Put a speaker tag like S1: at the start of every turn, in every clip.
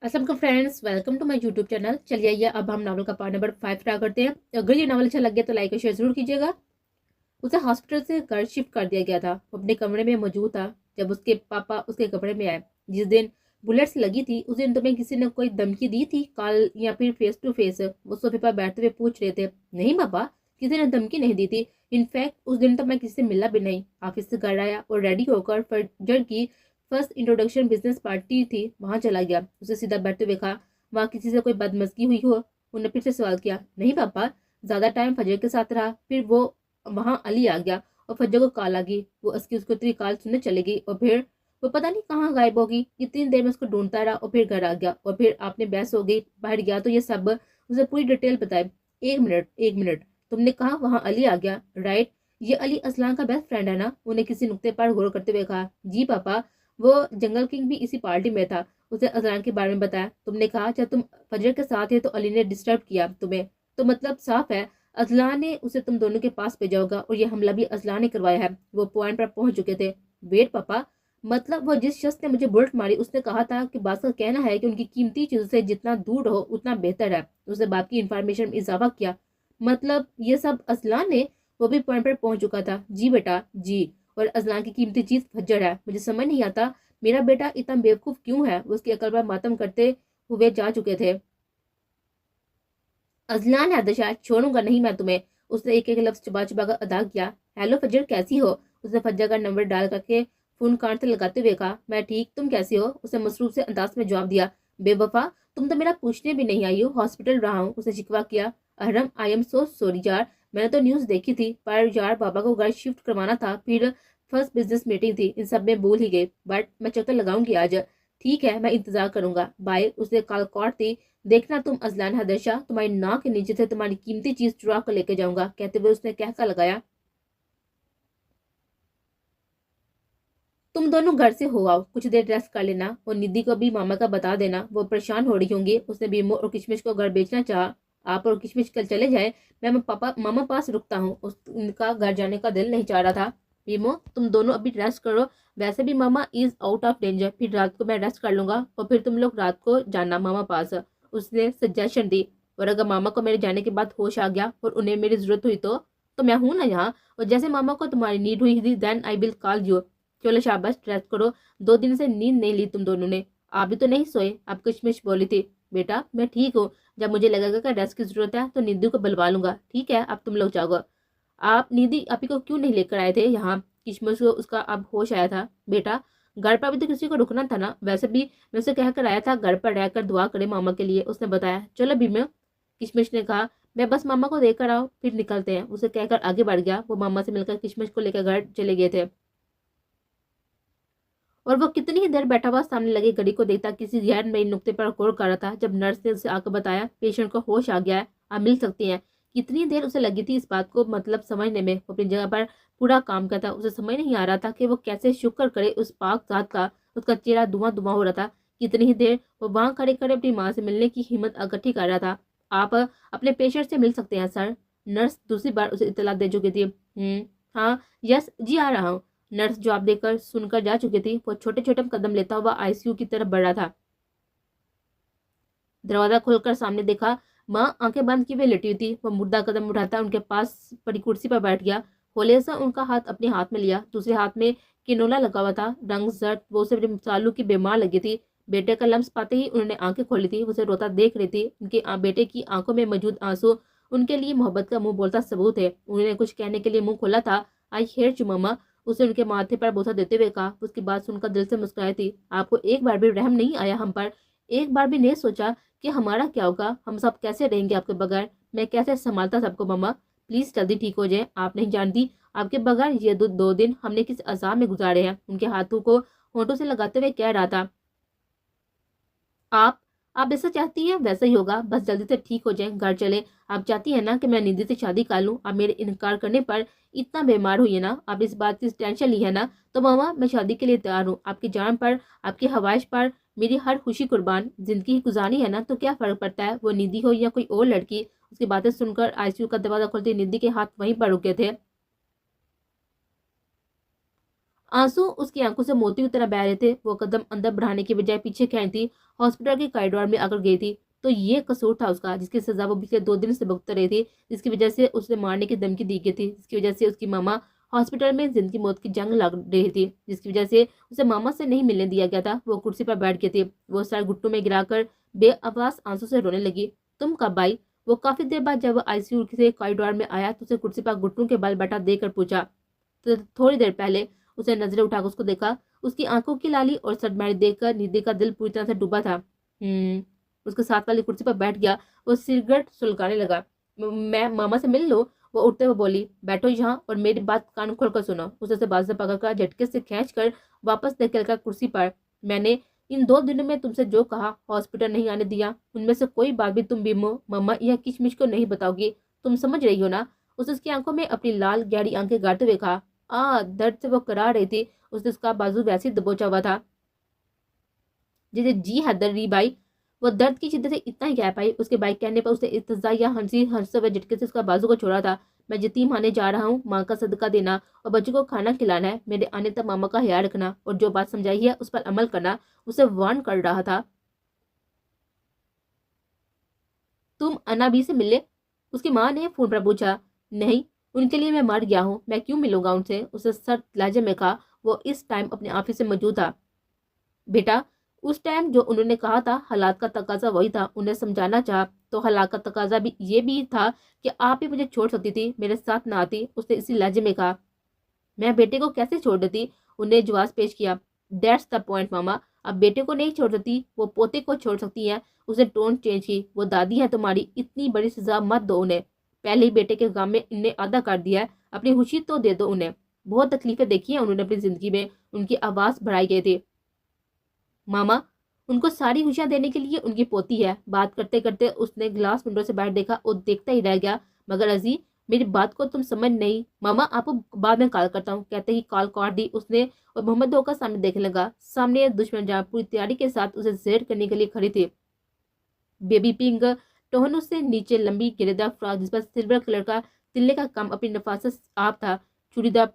S1: अस्सलाम friends, welcome to my YouTube channel. चलिए आइए अब हम नावल का पार्ट नंबर 5 ट्राई करते हैं। अगर ये नावल अच्छा लग गया तो लाइक और शेयर जरूर कीजिएगा। उसे हॉस्पिटल से घर शिफ्ट कर दिया गया था। वो अपने कमरे में मौजूद था जब उसके पापा उसके कमरे में आए। जिस दिन बुलेट से लगी थी उस दिन तुम्हें किसी ने कोई धमकी दी थी, कॉल या फिर फेस टू फेस? वो सोफे पर बैठते हुए पूछ रहे थे। नहीं पापा, किसी ने धमकी नहीं दी थी। इनफैक्ट उस दिन तो मैं किसी से मिला भी नहीं। ऑफिस से घर आया और रेडी होकर फजर की फर्स्ट इंट्रोडक्शन बिजनेस पार्टी थी, वहां चला गया। उसे सीधा बैठते हुए कहा, वहां किसी से कोई बदमजगी हुई हो? उन्होंने फिर से सवाल किया। नहीं पापा, ज्यादा टाइम फजर के साथ रहा, फिर वो वहां अली आ गया और फज्जो को कॉल आ गई। वो उसकी उसको तेरी कॉल सुनने चली गई और फिर वो पता नहीं कहाँ गायब होगी। इतनी देर में उसको ढूंढता रहा और फिर घर आ गया और फिर आपने बहस हो गई, बाहर गया तो ये सब उसे पूरी डिटेल बताए। एक मिनट एक मिनट, तुमने कहा वहां अली आ गया, राइट? ये अली असलान का बेस्ट फ्रेंड है ना? उन्हें किसी नुक्ते पर गौर करते हुए कहा। जी पापा, वो जंगल किंग भी इसी पार्टी में था। उसे असलान के बारे में बताया। तुमने कहा जब तुम फजर के साथ थे तो अली ने डिस्टर्ब किया तुम्हें, तो मतलब साफ है अजलान ने उसे तुम दोनों के पास भेजा होगा और ये हमला भी अजलान ने करवाया है। वो पॉइंट पर पहुंच चुके थे। वेट पापा, मतलब वो जिस शख्स ने मुझे बुलेट मारी उसने कहा था कि बास का कहना है कि उनकी कीमती चीजों से जितना दूर रहो उतना बेहतर है। उसने बाप की इंफॉर्मेशन में इजाफा किया। मतलब ये सब अजलान ने? वो भी पॉइंट पर पहुंच चुका था। जी बेटा जी, और अजलान की कीमती चीज फज्जर है। मुझे समझ नहीं आता मेरा बेटा इतना बेवकूफ क्यों है। वो उसकी अकल पर मातम करते हुए जा चुके थे। अजलान है दशा, छोड़ूंगा नहीं मैं तुम्हें। उसने एक एक लफ्ज चुबा चुबा कर अदा किया। हेलो फज्जर, कैसी हो? उसने फज्जर का नंबर डाल करके फोन कान से लगाते हुए कहा। मैं ठीक, तुम कैसी हो? उसने मसरूफ से अंदाज में जवाब दिया। बेवफा, तुम तो मेरा पूछने भी नहीं आई हो। हॉस्पिटल रहा हूँ। उसने शिकवा किया। अहरम, आई एम सो सॉरी यार, मैंने तो न्यूज देखी थी, पर यार बाबा को घर शिफ्ट करवाना था, फिर फर्स्ट बिजनेस मीटिंग थी, इन सब में भूल ही गई। बट मैं चक्कर लगाऊंगी आज। ठीक है, मैं इंतजार करूंगा, बाय। उसने कॉल कॉट दी। देखना तुम अजलान हदशा, तुम्हारी नाक के नीचे से तुम्हारी कीमती चीज चुरा कर लेके जाऊंगा, कहते हुए उसने कहका लगाया। तुम दोनों घर से हो आओ, कुछ देर रेस्ट कर लेना और निधि को भी मामा का बता देना, वो परेशान हो रही होंगी। उसने बीमो और किशमिश को घर बेचना चाहा। आप और किशमिश कल चले जाए, मैं पापा मामा पास रुकता हूँ। उनका घर जाने का दिल नहीं चाह रहा था। बीमो, तुम दोनों अभी रेस्ट करो, वैसे भी मामा इज आउट ऑफ डेंजर, फिर रात को मैं रेस्ट कर लूंगा और फिर तुम लोग रात को जाना मामा पास। उसने सजेशन दी। और अगर मामा को मेरे जाने के बाद होश आ गया और उन्हें मेरी जरूरत हुई तो मैं हूं ना यहाँ, और जैसे मामा को तुम्हारी नीड हुई थी then I will call you. चलो शाबाश, रेस्ट करो। 2 दिन से नींद नहीं ली तुम दोनों ने। आप भी तो नहीं सोए, आप किशमिश बोली थी। बेटा मैं ठीक हूँ, जब मुझे लगेगा कि रेस्ट की जरूरत है तो निधि को बुलवा लूंगा। ठीक है, अब तुम लोग जाओ। आप निधि आपी को क्यों नहीं लेकर आए थे यहाँ? किशमिश को उसका अब होश आया था। बेटा, घर पर भी तो किसी को रुकना था ना, वैसे भी मैं उसे कहकर आया था घर पर रहकर दुआ करे मामा के लिए, उसने बताया। चलो भी मैं, किशमिश ने कहा। मैं बस मामा को देकर आओ फिर निकलते हैं, उसे कहकर आगे बढ़ गया। वो मामा से मिलकर किशमिश को लेकर घर चले गए थे। और वो कितनी ही देर बैठा हुआ सामने लगी घड़ी को देखता किसी गैर नई नुक्ते पर गौर कर रहा था। जब नर्स ने उसे आकर बताया पेशेंट को होश आ गया है, आप मिल सकती हैं। कितनी देर उसे लगी थी इस बात को मतलब समझने में। वो अपनी जगह पर पूरा काम करता, उसे समझ नहीं आ रहा था कि वो कैसे शुक्र करे उस पाक जात का। उसका चेहरा धुआं धुआं हो रहा था। कितनी ही देर वो वहां खड़े खड़े अपनी माँ से मिलने की हिम्मत इकट्ठी कर रहा था। आप अपने पेशेंट से मिल सकते हैं सर, नर्स दूसरी बार उसे इतला दे चुकी थी। हाँ, यस जी, आ रहा हूँ। नर्स जवाब देकर सुनकर जा चुकी थी। वो छोटे छोटे कदम लेता हुआ आईसीयू की तरफ बढ़ रहा था। दरवाजा खोलकर सामने देखा, माँ आंखें बंद किए हुए लेटी हुई थी। वो मुर्दा कदम उठाता उनके पास पड़ी कुर्सी पर बैठ गया। होले से उनका हाथ अपने हाथ में लिया, दूसरे हाथ में किनोला लगा हुआ था, रंग जर्द। वो उसे सालू की बीमार लगी थी। बेटे का लम्स पाते ही उन्होंने आंखें खोली थी। उसे रोता देख रही थी। उनके बेटे की आंखों में मौजूद आंसू उनके लिए मोहब्बत का मुंह बोलता सबूत है। उन्होंने कुछ कहने के लिए मुंह खोला था। आई हेट यू मम्मा, उसे उनके माथे पर बोसा देते हुए कहा। उसकी बात सुनकर दिल से मुस्कुराई थी। आपको एक बार भी रहम नहीं आया हम पर? एक बार भी नहीं सोचा कि हमारा क्या होगा? हम सब कैसे रहेंगे आपके बगैर? मैं कैसे संभालता सबको? मम्मा प्लीज जल्दी ठीक हो जाए। आप नहीं जानती आपके बगैर ये 2 दिन हमने किस अजाब में गुजारे हैं। उनके हाथों को होंठों से लगाते हुए कह रहा था। आप आप जैसा चाहती हैं वैसा ही होगा, बस जल्दी से ठीक हो जाए, घर चले। आप चाहती है ना कि मैं निधि से शादी कर लूं? आप मेरे इनकार करने पर इतना बीमार हुई है ना, आप इस बात की टेंशन ली है ना, तो मामा मैं शादी के लिए तैयार हूँ। आपकी जान पर, आपकी हवाइश पर मेरी हर खुशी कुर्बान। जिंदगी ही गुजारी है ना, तो क्या फर्क पड़ता है वो निधि हो या कोई और लड़की? उसकी बातें सुनकर आईसीयू का दरवाजा खोलते निधि के हाथ वहीं पर रुके थे। आंसू उसकी आंखों से मोती की तरह बह रहे थे। वो कदम अंदर बढ़ाने की बजाय पीछे खींची थी, हॉस्पिटल के कॉरिडोर में आकर गई थी। तो ये कसूर था उसका, जिसकी सजा वो पिछले 2 दिन से भुगत रही थी, जिसकी वजह से उसे मारने की धमकी दी गई थी, जिसकी वजह से उसकी मामा हॉस्पिटल में जिंदगी मौत की जंग लड़ रही थी, जिसकी वजह से उसे मामा से नहीं मिलने दिया गया था। वो कुर्सी पर बैठ गई थी। वो सर घुटनों में गिराकर बेआवाज आंसू से रोने लगी। तुम कब आई? वो काफी देर बाद जब आईसीयू से कॉरिडोर में आया तो उसे कुर्सी पर घुटनों के बल बैठा देकर पूछा। तो थोड़ी देर पहले उसे नजरें उठाकर उसको देखा। उसकी आंखों की लाली और सटमैरी देखकर निधि का दिल पूरी तरह से डूबा था। उसके साथ वाली कुर्सी पर बैठ गया। वो सिगरेट सुलगाने लगा। मैं मामा से मिल लूं? वो उठते हुए बोली, बैठो यहाँ और मेरी बात कान खोलकर सुनो। उसे बाजू से पकड़कर झटके से खींचकर वापस धकेलकर कुर्सी पर। मैंने इन 2 दिनों में तुमसे जो कहा, हॉस्पिटल नहीं आने दिया, उनमें से कोई बात भी तुम बीमो मामा या किचमिच को नहीं बताओगी। तुम समझ रही हो ना? उसकी आंखों में अपनी लाल गहरी आंखें गाड़ते हुए कहा। दर्द से वो करा रही थी। उसने उसका बाजू वैसे ही दबोचा हुआ था जैसे जी हैदर री भाई। वो दर्द की शिद्दत से इतना ही कह पाई। उसके भाई कहने पर उसने इत्तजा या हंसी हंसते हुए झटके से उसका बाजू को छोड़ा था। मैं यतीम आने जा रहा हूँ, माँ का सदका देना और बच्चों को खाना खिलाना है। मेरे आने तक मामा का ख्याल रखना और जो बात समझाई है उस पर अमल करना। उसे वार्न कर रहा था। तुम अनाबी से मिले? उसकी माँ ने फोन पर पूछा। नहीं, उनके लिए मैं मर गया हूँ, मैं क्यों मिलूंगा उनसे? उसे सख्त लहजे में कहा। वो इस टाइम अपने ऑफिस से मौजूद था। बेटा, उस टाइम जो उन्होंने कहा था, हालात का तकाजा वही था। उन्हें समझाना चाहा तो हालात का तकाजा भी ये भी था कि आप ही मुझे छोड़ सकती थी, मेरे साथ ना आती। उसने इसी लहजे में कहा। मैं बेटे को कैसे छोड़ देती? उन्हें जवाब पेश किया। दैट्स द पॉइंट मामा। अब बेटे को नहीं छोड़ सकती, वो पोते को छोड़ सकती है। उसने टोन चेंज की। वो दादी है तुम्हारी, इतनी बड़ी सजा मत दो उन्हें। पहले ही बेटे के गम में इन्हें आधा कर दिया है, अपनी खुशी तो दे दो उन्हें। बहुत तकलीफें देखी हैं उन्होंने अपनी जिंदगी में। उनकी आवाज बढ़ाई गई थी। मामा, उनको सारी खुशियां देने के लिए उनकी पोती है। बात करते करते उसने ग्लास विंडो से बाहर देखा और देखता ही रह गया। मगर अजी, मेरी बात को तुम समझ नहीं। मामा, आपको बाद में कॉल करता हूँ, कहते ही कॉल काट दी उसने और मोहम्मद धोखा सामने देखने लगा। सामने दुश्मन जहाँ पूरी तैयारी के साथ उसे जेर करने के लिए खड़ी थी। बेबी पिंक टोहनों से नीचे लंबी घेरेदार फ्रॉक, जिस पर सिल्वर कलर का तिल्ले का काम अपनी नफासत आप था। चूड़ीदार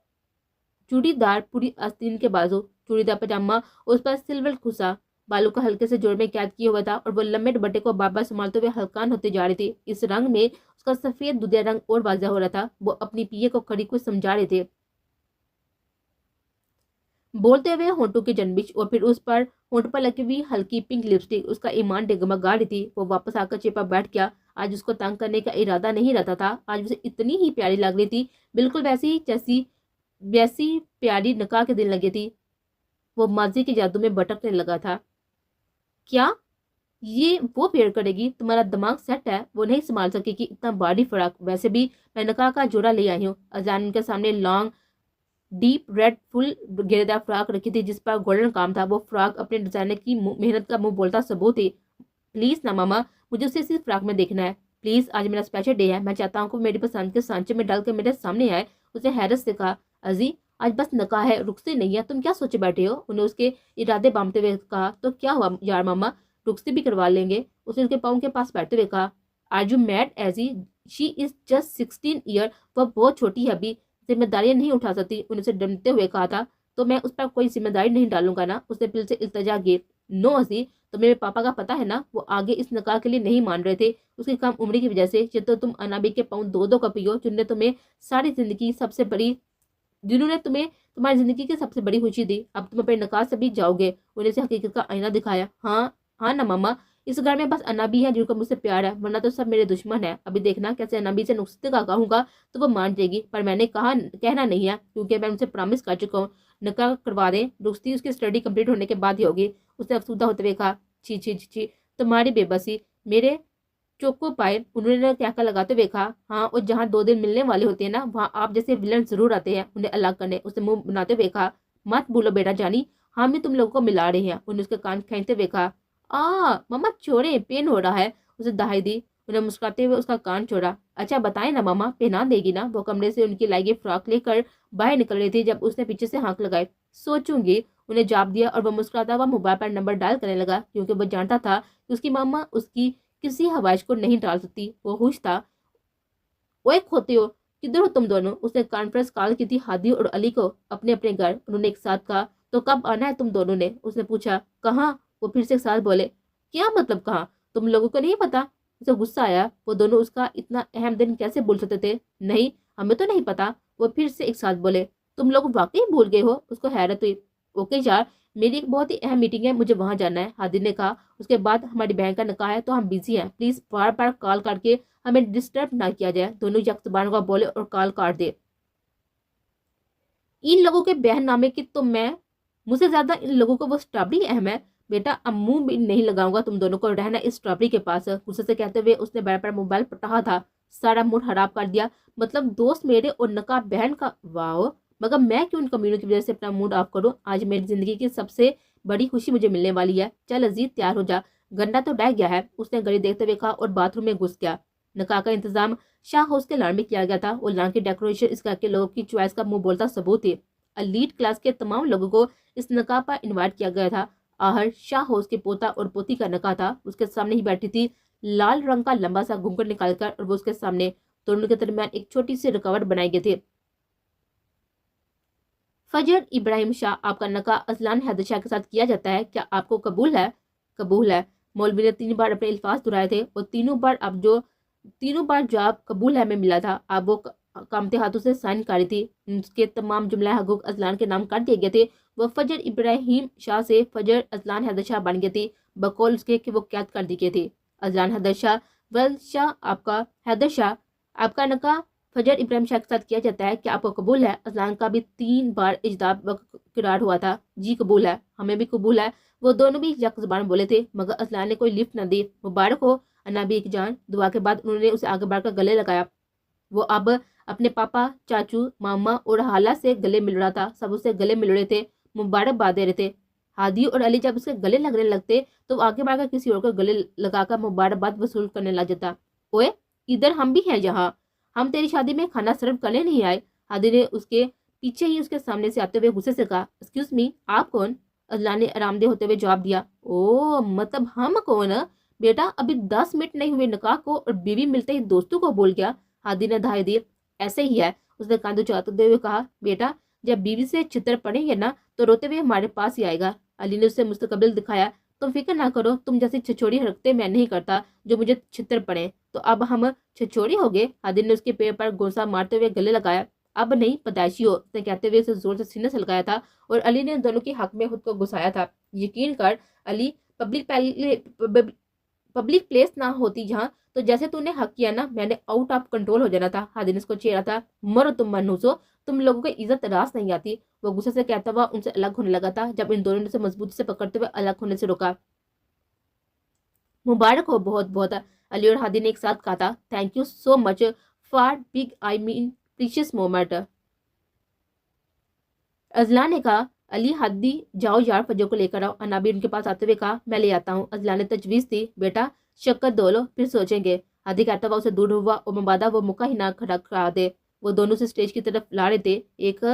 S1: चूड़ीदार पूरी आस्तीन के बाजू, चूड़ीदार पजामा, उस पर सिल्वर खुसा बालों का हल्के से जोड़ में कैद किया हुआ था और वो लंबे दुपट्टे को बार बार संभालते हुए हल्कान होते जा रही थी। इस रंग में उसका सफेद दुधिया रंग और वाज़ह हो रहा था। वो अपनी पिए को खड़ी कुछ समझा रहे थे, बोलते हुए होंठों की जनबिच और फिर उस पर होंठ पर लगी हुई हल्की पिंक लिपस्टिक उसका ईमान डगमगा रही थी। वो वापस आकर चेपा बैठ गया। आज उसको तंग करने का इरादा नहीं रहता था। आज उसे इतनी ही प्यारी लग रही थी, बिल्कुल वैसी जैसी वैसी प्यारी निकाह के दिन लगी थी। वो माजी के जादू में भटकने लगा था। क्या ये वो पेड़ करेगी? तुम्हारा दिमाग सेट है? वो नहीं संभाल सकेगी इतना भारी फराक। वैसे भी मैं निकाह का जोड़ा ले आई हूँ। अजान के सामने लॉन्ग डीप रेड फुल घेरेदार फ्रॉक रखी थी, जिस पर गोल्डन काम था। वो फ्रॉक अपने डिजाइनर की मेहनत का मुंह बोलता सबूत थी। प्लीज ना मामा, मुझे उसे इसी फ्रॉक में देखना है। प्लीज, आज मेरा स्पेशल डे है। मैं चाहता हूँ कि मेरी पसंद के सांचे में डालकर मेरे सामने आए। उसे हैरत से कहा। अजी, आज बस निकाह है, रुखसती नहीं है, तुम क्या सोचे बैठे हो? उन्हें उसके इरादे बांधते हुए कहा। तो क्या हुआ यार मामा, रुखसती भी करवा लेंगे। उसने उसके पाँव के पास बैठते हुए कहा। आर यू मैड एजी? She is just 16 year. वह बहुत छोटी है, अभी जिम्मेदारियां नहीं उठा सकती। उन्हें उसे डरते हुए कहा था। तो मैं उस पर कोई जिम्मेदारी नहीं डालूंगा ना? उसने दिल से इल्तजा की। नो अजी, तो मेरे पापा का पता है ना, वो आगे इस निकाह के लिए नहीं मान रहे थे, उसकी कम उम्र की वजह से। तो तुम अनाबी के पाँव दो दो कपियो, जिन्होंने तुम्हें सारी जिंदगी सबसे बड़ी जिन्होंने तुम्हें तुम्हारी जिंदगी की सबसे बड़ी खुशी दी, अब तुम अपने निकाह से भी जाओगे। उन्हें से हकीकत का आईना दिखाया। हाँ हाँ ना मामा, इस घर में बस अनाबी है जिनको मुझसे प्यार है, वरना तो सब मेरे दुश्मन है। अभी देखना कैसे अनाबी से नुस्खे का कहूंगा तो वो मान जाएगी, पर मैंने कहा कहना नहीं है, क्योंकि मैं उनसे प्रॉमिस कर चुका हूँ। निकाह करवा दें, रुखसती उसकी स्टडी कंप्लीट होने के बाद ही होगी। उसने अफसुदा होते हुए कहा। छी छी छी छी, तुम्हारी बेबसी। मेरे चोको पाए, उन्होंने क्या लगाते हुए कहा। हाँ, और जहाँ 2 दिन मिलने वाले होते हैं ना, वहाँ आप जैसे विलन जरूर आते हैं उन्हें अलग करने। उसने मुंह बनाते हुए कहा। मत बोलो बेटा जानी, हम भी तुम लोगों को मिला रहे हैं। उन्हें उसके कान खींचते हुए कहा। मामा छोड़े, पेन हो रहा है। उसे दहाई दी। उन्हें मुस्कुराते हुए उसका कान छोड़ा। अच्छा बताए ना मामा, पहना देगी ना? वो कमरे से उनकी लाई गई फ्रॉक लेकर बाहर निकल रही थी जब उसने पीछे से हाँक लगाए। सोचूंगी, उन्हें जवाब दिया और वह मुस्कुराता हुआ मोबाइल पर नंबर डायल करने लगा, क्योंकि वह जानता था कि उसकी मामा उसकी किसी हवाइश को नहीं टाल सकती। वो खुश था। ओए खोते हो, किधर हो तुम दोनों? उसने कॉन्फ्रेंस कॉल की थी हादी और अली को अपने अपने घर। उन्होंने एक साथ कहा, तो कब आना है तुम दोनों ने? उसने पूछा। कहाँ? वो फिर से एक साथ बोले। क्या मतलब कहाँ? तुम लोगों को नहीं पता? उसे गुस्सा आया। वो दोनों उसका इतना अहम दिन कैसे भूल सकते थे? नहीं, हमें तो नहीं पता। वो फिर से एक साथ बोले। तुम लोग वाकई भूल गए हो? उसको हैरत हुई। ओके यार, मेरी एक बहुत ही अहम मीटिंग है, मुझे वहां जाना है, हादी ने कहा। उसके बाद हमारी बहन का निकाह है तो हम बिजी हैं, प्लीज बार बार कॉल करके हमें डिस्टर्ब ना किया जाए। दोनों यक जुबान को बोले और कॉल काट दे। इन लोगों के बहन नामे की तो मैं, मुझसे ज्यादा इन लोगों को वो स्ट्रॉबेरी अहम है। बेटा अब मुंह भी नहीं लगाऊंगा तुम दोनों को, रहना इस स्ट्रॉबेरी के पास। गुस्से से कहते हुए उसने बार बार मोबाइल पटाहा था। सारा मूड खराब कर दिया। मतलब दोस्त मेरे और नकाब बहन का, वाह। मगर मैं क्यों इन कमीनों की वजह से अपना मूड ऑफ करूं? आज मेरी जिंदगी की सबसे बड़ी खुशी मुझे मिलने वाली है। चल अजीज तैयार हो जा, गन्ना तो डह गया है। उसने घड़ी देखते हुए कहा और बाथरूम में घुस गया। नकाह का इंतजाम शाह हाउस के लॉन में किया गया था और लॉन की डेकोरेशन इस घर के लोगों की चॉइस का मुंह बोलता सबूत थी। एलीट क्लास के तमाम लोगों को इस नकाह पर इनवाइट किया गया था। आहर शाह हाउस के पोता और पोती का नकाह था। उसके सामने ही बैठी थी लाल रंग का लंबा सा घूंघट निकालकर, और वो उसके सामने दोनों के दरमियान एक छोटी सी रुकावट बनाई गई थी। फजर इब्राहिम शाह, आपका नकाह अजलान हैदर शाह के साथ किया जाता है, क्या आपको कबूल है? कबूल है। मौलवी ने 3 बार अपने अल्फाज दोहराए थे और तीनों बार जवाब कबूल है में मिला था। अब वो कामते हाथों से साइन करी थी। उसके तमाम जुमला हकूक अजलान के नाम कर दिए गए थे। वह फजर इब्राहिम शाह से फजर अजलान हैदर शाह बन गई थी, बकौल उसके कि वो कैद कर दी गई थी। अजलान हैदर शाह, वेल शाह आपका, हैदर शाह आपका नकाह फजर इब्राहिम शाह के साथ किया जाता है, क्या आपको कबूल है? अजलान का भी 3 बार इजदाब करार हुआ था। जी कबूल है, हमें भी कबूल है। वो दोनों भी यक जुबान बोले थे, मगर अजलान ने कोई लिफ्ट न दी। मुबारक हो अनाबी एक जान। दुआ के बाद उन्होंने उसे आगे बढ़कर गले लगाया। वो अब अपने पापा, चाचू, मामा और हाला से गले मिल रहा था। सब उससे गले मिल रहे थे, मुबारकबाद दे रहे थे। हादी और अली जब उसके गले लगने लगते तो वो आगे बढ़कर किसी और को गले लगाकर मुबारकबाद वसूल करने लग जाता। ओए, इधर हम भी हैं यहाँ, हम तेरी शादी में खाना सर्व करने नहीं आए। हादी ने उसके पीछे ही उसके सामने से आते हुए गुस्से से कहा, एक्सक्यूज मी, आप कौन? अजला ने आरामदेह होते हुए जवाब दिया, ओ मतलब हम कौन? बेटा अभी 10 मिनट नहीं हुए निकाह को और बीवी मिलते ही दोस्तों को बोल गया। हादी ने धाई दी, ऐसे ही है। उसने कांधे चौड़ाते हुए कहा, बेटा जब बीवी से छितर पड़ेंगे ना तो रोते हुए हमारे पास ही आएगा। अली ने उसे मुस्तकबिल दिखाया, तुम फिक्र ना करो, तुम जैसी छिछोड़ी हरकतें मैं नहीं करता जो मुझे छितर पड़े। तो अब हम छिछोड़ी हो गए? हादी ने उसके पैर पर गोसा मारते हुए गले लगाया। अब नहीं, पैदाइशी हो, उसने कहते हुए उसे जोर से सीने से लगाया था और अली ने दोनों के हक में खुद को घुसाया था। यकीन कर अली, पब्लिक प्लेस ना होती जहाँ, तो जैसे तूने हक किया ना, मैंने आउट ऑफ कंट्रोल हो जाना था। हादी ने उसको छेड़ा था, मरो तुम मनहूसो, तुम लोगों को इज्जत रास नहीं आती। वो गुस्से से कहता हुआ उनसे अलग होने लगा था जब इन दोनों ने उसे मजबूती से पकड़ते हुए अलग होने से रोका। मुबारक हो बहुत बहुत, अली और हादी ने एक साथ कहा था। Thank you so much for big I mean precious moment. Ajla ने कहा, अली हादी जाओ यार फजर को लेकर आओ। अनाबी उनके पास आते हुए कहा, मैं ले आता हूँ। अजला ने तजवीज दी, बेटा शक्कर दो लो फिर सोचेंगे। हादी कहता हुआ उसे दूर हुआ और मबादा वो मुका ही ना खड़ा करा दे। वो दोनों से स्टेज की तरफ ला रहे थे। एक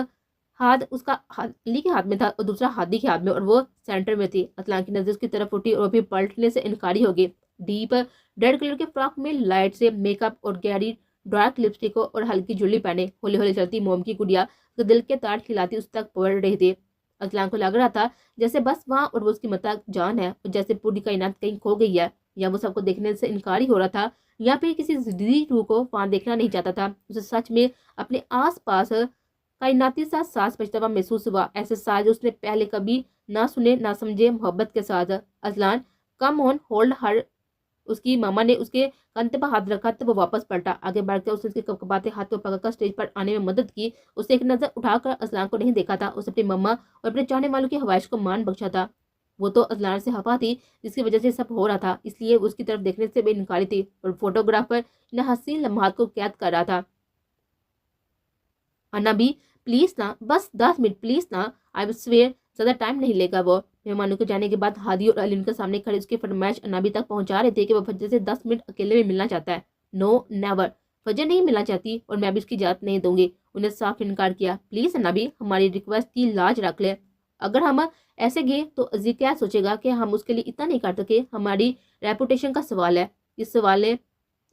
S1: हाथ उसका अली के हाथ में था और दूसरा हादी के हाथ में, और वो सेंटर में थी। अजला की नजर उसकी तरफ उठी और भी पलटने से इनकारी हो गई। डीप रेड कलर के फ्रॉक में लाइट से मेकअप और गहरी डार्क लिपस्टिक और हल्की ज्वेलरी पहने होली होली चलती मोम की गुड़िया तो दिल के तार खिलाती उस तक पड़ रही थी। अजलान को लग रहा था जैसे बस वहाँ और वो उसकी मता जान है, और जैसे पूरी कायनात कहीं खो गई है, या वो सबको देखने से इनकारी हो रहा था, या फिर किसी जिद्दी रूह को वहाँ देखना नहीं चाहता था। उसे सच में अपने आस पास कायनाती सा सांस बचता हुआ महसूस हुआ, ऐसे सांस उसने पहले कभी ना सुने ना समझे। मोहब्बत के साथ, अजलान कम ऑन होल्ड हर। उसकी मामा ने उसके कंधे पर हाथ रखा तो वो वापस पलटा। आगे बढ़कर उसने उसके कपकपाते हाथ को पकड़कर स्टेज पर आने में मदद की। उसे एक नजर उठाकर अजलान को नहीं देखा था। उसे अपनी मम्मा और अपने चाहने वालों की ख्वाहिश को मान बख्शा था। वो तो अजलान से हवा थी जिसकी वजह से सब हो रहा था, इसलिए उसकी तरफ देखने से बेइनकारी थी, और फोटोग्राफर इन हसीन लम्हात को कैद कर रहा था। अनाबी प्लीज ना, बस 10 मिनट प्लीज ना, आई स्वेयर ज्यादा टाइम नहीं लेगा। वो मेहमानों के जाने के बाद हादी और अली उनके सामने खड़े उसकी फरमाइश अनाबी तक पहुंचा रहे थे कि वो फजर से 10 मिनट अकेले में मिलना चाहता है। नो नेवर, फजर नहीं मिलना चाहती और मैं भी उसकी इजाजत नहीं दूंगी। उन्हें साफ इनकार किया। प्लीज अनाबी, हमारी रिक्वेस्ट की लाज रख ले। अगर हम ऐसे गए तो अजी क्या सोचेगा कि हम उसके लिए इतना नहीं कर सके? हमारी रेपुटेशन का सवाल है। इस सवाल ने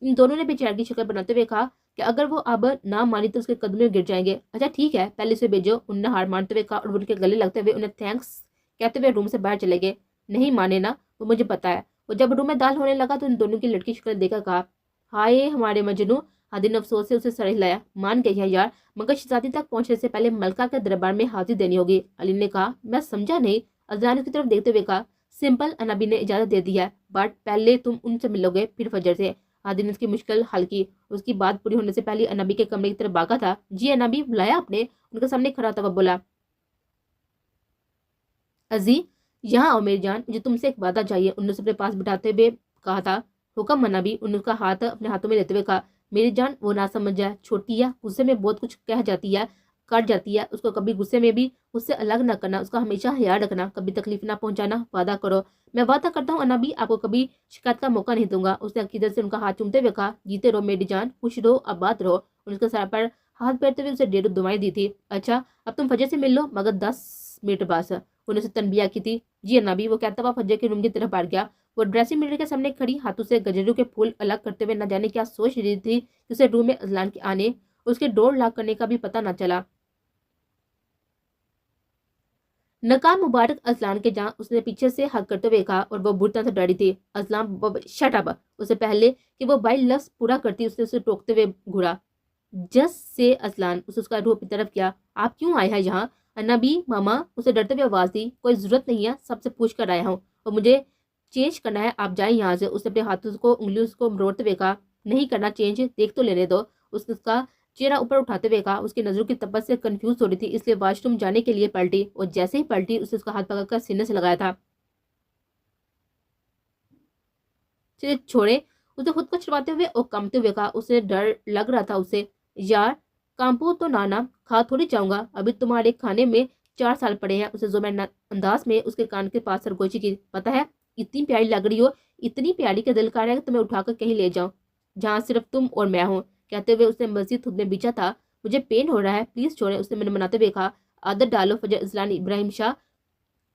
S1: इन दोनों ने बेचार की शक्ल बनाते हुए कहा, کہ اگر وہ اب نہ مانی تو اس کے قدموں میں گر جائیں گے۔ اچھا ٹھیک ہے، پہلے اسے بھیجو، انہوں نے ہار مانتے ہوئے کہا اور ان کے گلے لگتے ہوئے انہیں تھینکس کہتے ہوئے روم سے باہر چلے گئے۔ نہیں مانے نا، وہ مجھے پتا ہے۔ وہ جب روم میں دال ہونے لگا تو ان دونوں کی لڑکی شکل دیکھا کہا، ہائے ہمارے مجنو۔ ہادی نے افسوس سے اسے سر ہلایا، مان گئی ہے یار، مگر شہزادی تک پہنچنے سے پہلے ملکہ کے دربار میں حاضری دینی ہوگی۔ علی نے کہا، میں سمجھا نہیں۔ ازلان کی طرف دیکھتے ہوئے کہا، سمپل، انابی نے اجازت دے دی ہے، بٹ پہلے تم ان سے ملو گے پھر فجر سے۔ ہادی نے اس کی مشکل حل کی، اس کی بات پوری ہونے سے پہلے انابی کے کمرے کی طرف بھاگا تھا۔ جی انابی، بلایا آپ نے؟ ان کے سامنے کھڑا تھا وہ بولا، ازی یہاں آؤ میری جان، مجھے تم سے ایک وعدہ چاہیے۔ انہوں نے اپنے پاس بٹھاتے ہوئے کہا تھا۔ حکم انابی، انہوں نے اس کا ہاتھ اپنے ہاتھوں میں لیتے ہوئے کہا، میری جان وہ نہ سمجھ جائے، چھوٹی ہے، غصے میں بہت کچھ کہہ جاتی ہے، کر جاتی ہے، اس کو کبھی غصے میں بھی اس سے الگ نہ کرنا، اس کا ہمیشہ خیال رکھنا، کبھی تکلیف نہ پہنچانا، وعدہ کرو۔ میں وعدہ کرتا ہوں انابی، آپ کو کبھی شکایت کا موقع نہیں دوں گا۔ اس نے عقیدت سے ان کا ہاتھ چومتے ہوئے کہا، جیتے رہو میری جان، خوش رہو، آباد رہو۔ ان کے سر پر ہاتھ پھیرتے ہوئے اسے 1.5 دعائیں دی تھی۔ اچھا اب تم فجر سے مل لو، مگر 10 منٹ بعد۔ انہوں نے اسے تنبیہ کی تھی۔ جی انابی، وہ کہتا ہوا فجر کے روم کی طرف بڑھ گیا۔ وہ ڈریسنگ میرر کے سامنے کھڑی ہاتھوں سے گجروں کے پھول الگ کرتے ہوئے نہ جانے کیا سوچ رہی تھی کہ اسے روم میں ازلان کے آنے اور اس کے ڈور لاک کرنے کا بھی پتہ نہ چلا۔ نقاب مبارک ازلان کے جہاں، اس نے پیچھے سے حق کرتے ہوئے کہا اور وہ بری طرح سے ڈری تھی۔ ازلان شٹ اپ۔ اسے پہلے کہ وہ بائی لفظ پورا کرتی اس نے اسے ٹوکتے ہوئے گھورا۔ جس سے ازلان اس کا روح کی طرف کیا، آپ کیوں آئے ہیں یہاں؟ انابی ماما، اسے ڈرتے ہوئے آواز دی، کوئی ضرورت نہیں ہے، سب سے پوچھ کر آیا ہوں اور مجھے چینج کرنا ہے، آپ جائیں یہاں سے۔ اس نے اپنے ہاتھوں کو انگلیوں کو مروڑتے ہوئے کہا، نہیں کرنا چینج، دیکھ تو لینے دو۔ اس نے اس کا چہرہ اوپر اٹھاتے ہوئے کہا۔ اس کی نظروں کی تپش سے کنفیوز ہو رہی تھی، اس لیے واش روم جانے کے لیے پلٹی اور جیسے ہی پلٹی اس نے اس کا ہاتھ پکڑ کر سینے سے لگایا تھا۔ چھوڑے، اسے خود کو چھڑواتے ہوئے اور کامتے ہوئے کہا۔ اسے ڈر لگ رہا تھا اسے، یار کامپو تو نانا، کھا تھوڑی جاؤں گا، ابھی تمہارے کھانے میں 4 سال پڑے ہیں۔ اسے زومین انداز میں اس کے کان کے پاس سرگوشی کی، پتہ ہے اتنی پیاری لگ رہی ہو، اتنی پیاری کہ دل کر رہا ہے کہ تمہیں اٹھا کر کہیں لے جاؤں جہاں صرف تم اور میں ہوں۔ کہتے ہوئے اس نے مزید خود میں بیچا تھا، مجھے پین ہو رہا ہے، پلیز چھوڑیں۔ اس نے میں نے مناتے ہوئے کہا، عادت ڈالو فجر ازلان ابراہیم شاہ،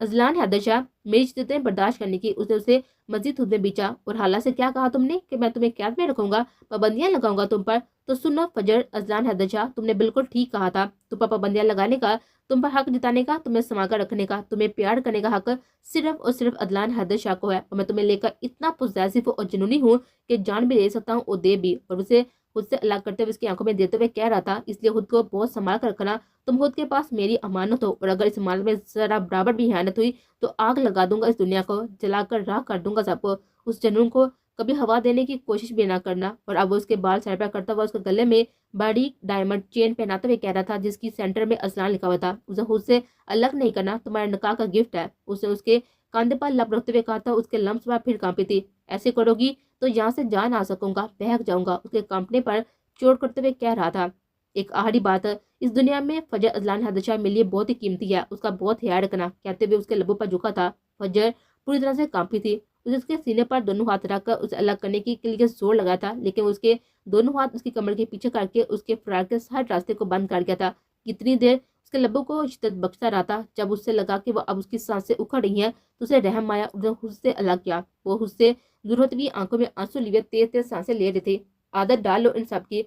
S1: ازلان حیدر شاہ، میری شدتیں برداشت کرنے کی۔ اس نے اسے مزید خود میں بیچا، اور حالہ سے کیا کہا تم نے کہ میں تمہیں قید میں رکھوں گا، پابندیاں لگاؤں گا تم پر؟ تو سنو فجر ازلان حیدر شاہ، تم نے بالکل ٹھیک کہا تھا، تم پر پابندیاں لگانے کا، تم پر حق جتانے کا، تمہیں سما کر رکھنے کا، تمہیں پیار کرنے کا حق صرف اور صرف ازلان حیدر شاہ کو ہے، اور میں تمہیں لے کر اتنا پوزیسو اور جنونی ہوں کہ جان بھی دے سکتا ہوں اور دے بھی۔ اور اسے خود سے الگ کرتے ہوئے اس کی آنکھوں میں دیتے ہوئے کہہ رہا تھا، اس لیے خود کو بہت سنبھال کر رکھنا، تم خود کے پاس میری امانت ہو، اور اگر اس مال میں ذرا برابر بھی خیانت ہوئی تو آگ لگا دوں گا اس دنیا کو، جلا کر راہ کر دوں گا سب کو۔ اس جنون کو کبھی ہوا دینے کی کوشش بھی نہ کرنا۔ اور اب وہ اس کے بال سر پر کرتا ہوا اس کے گلے میں بڑی ڈائمنڈ چین پہناتے ہوئے کہہ رہا تھا، جس کی سینٹر میں ازلان لکھا ہوا تھا، اسے خود سے الگ نہیں کرنا، تمہارے نکاح کا گفٹ ہے۔ اس نے اس کے کاندھے پر لب رکھتے ہوئے کہا تھا، اس کے لمس پر پھر کانپی تھی، ایسے کرو گی تو یہاں سے جا نہ سکوں گا، بہک جاؤں گا۔ اس کے کانپنے پر چوٹ کرتے ہوئے کہہ رہا تھا، ایک آخری بات، اس دنیا میں فجر ازلان حیدر شاہ میرے لیے بہت ہی قیمتی ہے، اس کا بہت خیال رکھنا۔ کہتے ہوئے اس کے لبوں پر جھکا تھا۔ فجر پوری طرح سے کانپی تھی، اس کے سینے پر دونوں ہاتھ رکھ کر اسے الگ کرنے کے لیے زور لگایا تھا، لیکن اس کے دونوں ہاتھ اس کی کمر کے پیچھے کر کے اس کے فراق کے ہر راستے کو بند کر گیا تھا۔ کتنی دیر اس کے لبوں کو شدت بخشتا رہا تھا، جب اس سے لگا کہ وہ اب اس کی سانسیں اکھڑ رہی ہیں تو اسے رحم آیا، اس نے خود سے الگ کیا۔ وہ خود سے ضرورت بھی آنکھوں میں آنسو لیے تیز تیز سانسیں لے رہی تھی۔ عادت ڈال لو ان سب کی،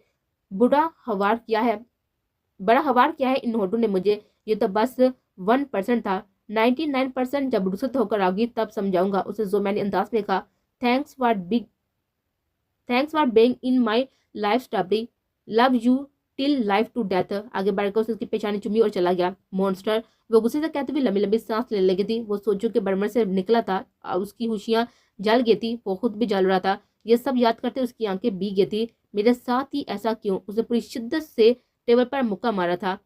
S1: بڑا ہوار کیا ہے ان ہونٹوں نے مجھے، یہ تو بس 1% تھا، 99% جب رخصت ہو کر آگی تب سمجھاؤں گا۔ اسے زومینی انداز میں کہا، thanks for being in my life strawberry, love you till life to death. آگے بڑھ کر اس کی پیشانی چومی اور چلا گیا۔ مونسٹر، وہ غصے سے کہتے ہوئے لمبی لمبی سانس لینے لگی تھی۔ وہ سوچوں کے برمر سے نکلا تھا، اس کی ہوشیاں جل گئی تھی، وہ خود بھی جل رہا تھا، یہ سب یاد کرتے اس کی آنکھیں بھیگ گئی تھی۔ میرے ساتھ ہی ایسا کیوں؟ اس نے پوری شدت سے ٹیبل پر مکہ مارا تھا۔